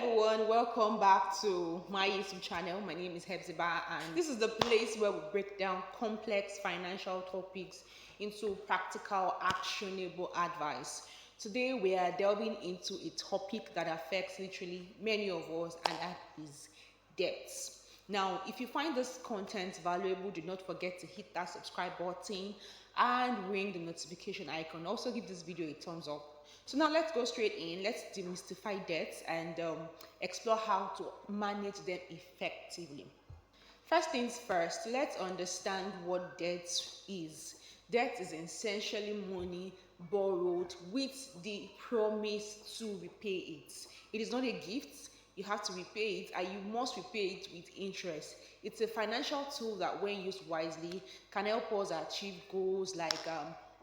everyone, welcome back to my YouTube channel. My name is Hepzibah, and this is the place where we break down complex financial topics into practical, actionable advice. Today we are delving into a topic that affects literally many of us, and that is debts. Now, if you find this content valuable, do not forget to hit that subscribe button and ring the notification icon. Also give this video a thumbs up. So now let's go straight in. Let's demystify debts and explore how to manage them effectively. First things first, let's understand what debt is. Debt is essentially money borrowed with the promise to repay it. It is not a gift. You have to repay it, and you must repay it with interest. It's a financial tool that, when used wisely, can help us achieve goals like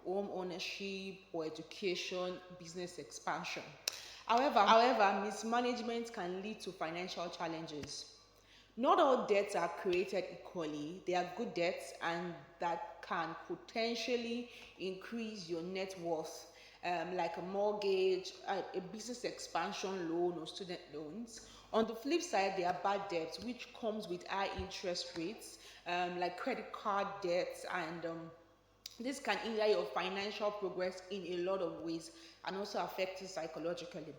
home ownership or education, business expansion. However, mismanagement can lead to financial challenges. Not all debts are created equally. There are good debts and that can potentially increase your net worth, like a mortgage, a business expansion loan, or student loans. On the flip side, there are bad debts which comes with high interest rates, like credit card debts, and this can hinder your financial progress in a lot of ways and also affect you psychologically.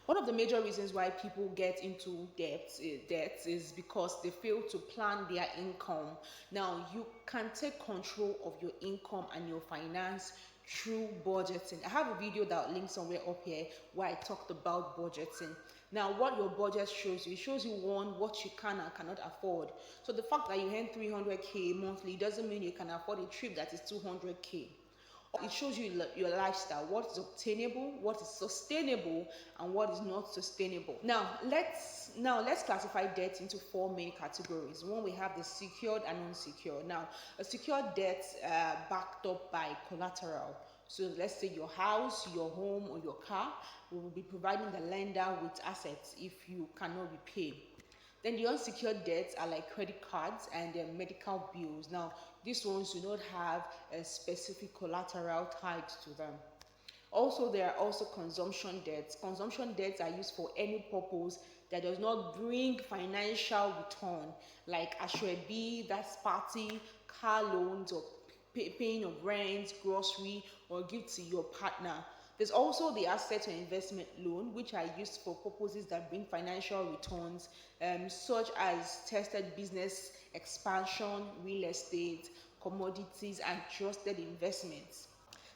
One of the major reasons why people get into debts is because they fail to plan their income. Now, you can take control of your income and your finance through budgeting. I have a video that I'll link somewhere up here where I talked about budgeting. Now, what your budget shows you, it shows you what you can and cannot afford. So the fact that you earn 300k monthly doesn't mean you can afford a trip that is 200k. It shows you your lifestyle, what is obtainable, what is sustainable, and what is not sustainable. Now let's classify debt into four main categories. One, we have the secured and unsecured. Now, a secured debt backed up by collateral. So let's say your house, your home, or your car. We will be providing the lender with assets if you cannot repay. Then the unsecured debts are like credit cards and medical bills. Now, these ones do not have a specific collateral tied to them. Also, there are also consumption debts. Consumption debts are used for any purpose that does not bring financial return, like ashrebi, that's party, car loans, or paying of rent, grocery, or gift to your partner. There's also the asset or investment loan, which are used for purposes that bring financial returns, such as tested business expansion, real estate, commodities, and trusted investments.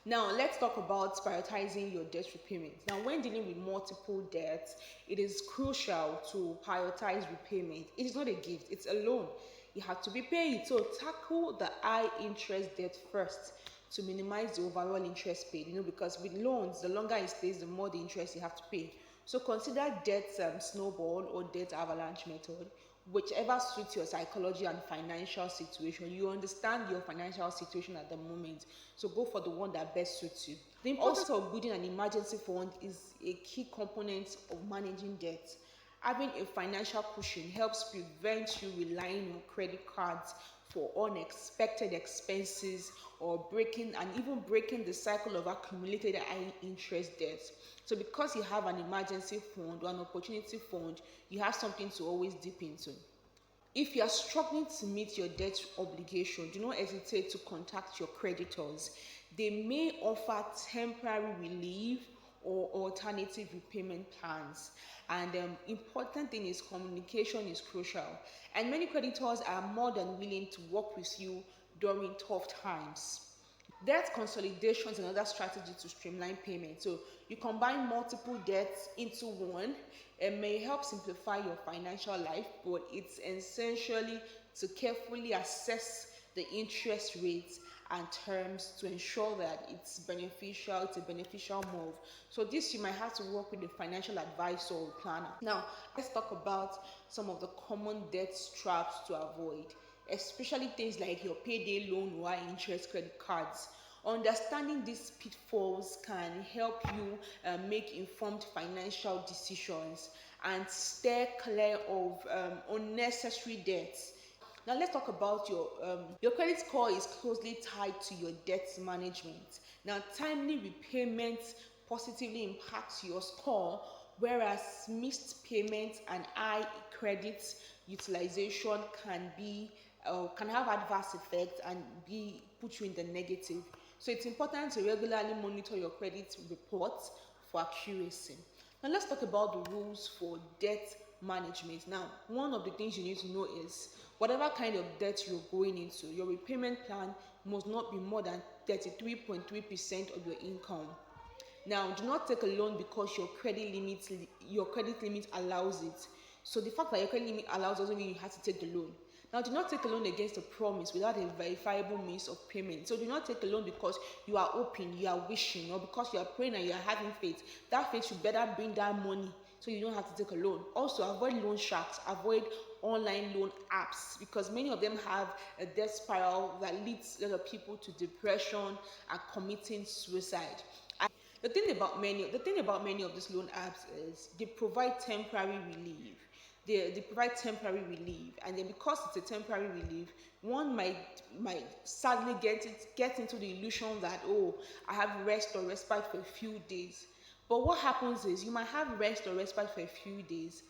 Now, let's talk about prioritizing your debt repayment. Now, when dealing with multiple debts, it is crucial to prioritize repayment. It is not a gift, it's a loan. You have to be paid. So tackle the high interest debt first to minimize the overall interest paid, because with loans, the longer it stays, the more the interest you have to pay. So consider debt snowball or debt avalanche method, whichever suits your psychology and financial situation. You understand your financial situation at the moment, so go for the one that best suits you. The importance of building an emergency fund is a key component of managing debt. Having a financial cushion helps prevent you relying on credit cards for unexpected expenses or breaking the cycle of accumulated high interest debts. So because you have an emergency fund or an opportunity fund, you have something to always dip into. If you are struggling to meet your debt obligation, do not hesitate to contact your creditors. They may offer temporary relief or alternative repayment plans. And important thing is communication is crucial. And many creditors are more than willing to work with you during tough times. Debt consolidation is another strategy to streamline payment. So you combine multiple debts into one. It may help simplify your financial life, but it's essentially to carefully assess the interest rates and terms to ensure that it's a beneficial move. So this, you might have to work with a financial advisor or planner. Now, let's talk about some of the common debt traps to avoid, especially things like your payday loan or high interest credit cards. Understanding these pitfalls can help you make informed financial decisions and steer clear of unnecessary debts. Now let's talk about your credit score is closely tied to your debt management. Now, timely repayment positively impacts your score, whereas missed payments and high credit utilization can have adverse effects and be put you in the negative. So it's important to regularly monitor your credit reports for accuracy. Now let's talk about the rules for debt management. Now, one of the things you need to know is whatever kind of debt you're going into, your repayment plan must not be more than 33.3% of your income. Now, do not take a loan because your credit limit allows it. So the fact that your credit limit allows doesn't mean you have to take the loan. Now, do not take a loan against a promise without a verifiable means of payment. So do not take a loan because you are hoping, you are wishing, or because you are praying and you are having faith. That faith should better bring that money so you don't have to take a loan. Also, avoid loan sharks, avoid online loan apps because many of them have a death spiral that leads a lot of people to depression and committing suicide. The thing about many of these loan apps is they provide temporary relief. They provide temporary relief, and then because it's a temporary relief, one might sadly get into the illusion that, oh, I have rest or respite for a few days. But what happens is you might have rest or respite for a few days,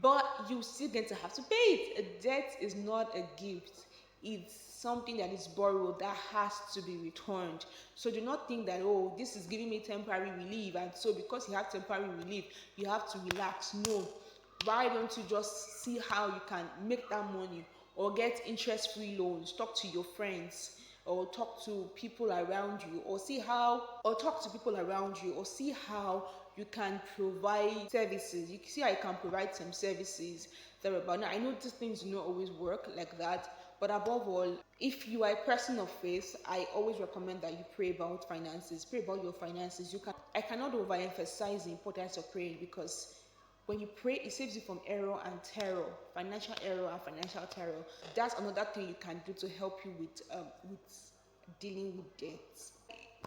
but you still going to have to pay it. A debt is not a gift. It's something that is borrowed that has to be returned. So do not think that, oh, this is giving me temporary relief, and so because you have temporary relief, you have to relax. No. Why don't you just see how you can make that money or get interest-free loans? Talk to your friends or talk to people around you or see how you can provide services. You see how you can provide some services that are about. Now, I know these things do not always work like that, but above all, if you are a person of faith, I always recommend that you pray about finances. Pray about your finances. I cannot overemphasize the importance of praying because when you pray, it saves you from error and terror, financial error and financial terror. That's another thing you can do to help you with dealing with debts.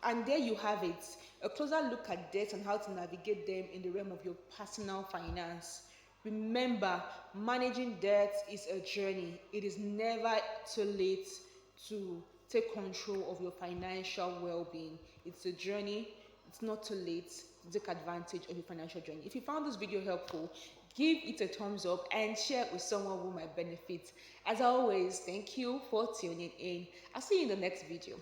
And there you have it, a closer look at debt and how to navigate them in the realm of your personal finance. Remember, managing debt is a journey. It is never too late to take control of your financial well-being. It's a journey. It's not too late to take advantage of your financial journey. If you found this video helpful, give it a thumbs up and share it with someone who might benefit. As always, thank you for tuning in. I'll see you in the next video.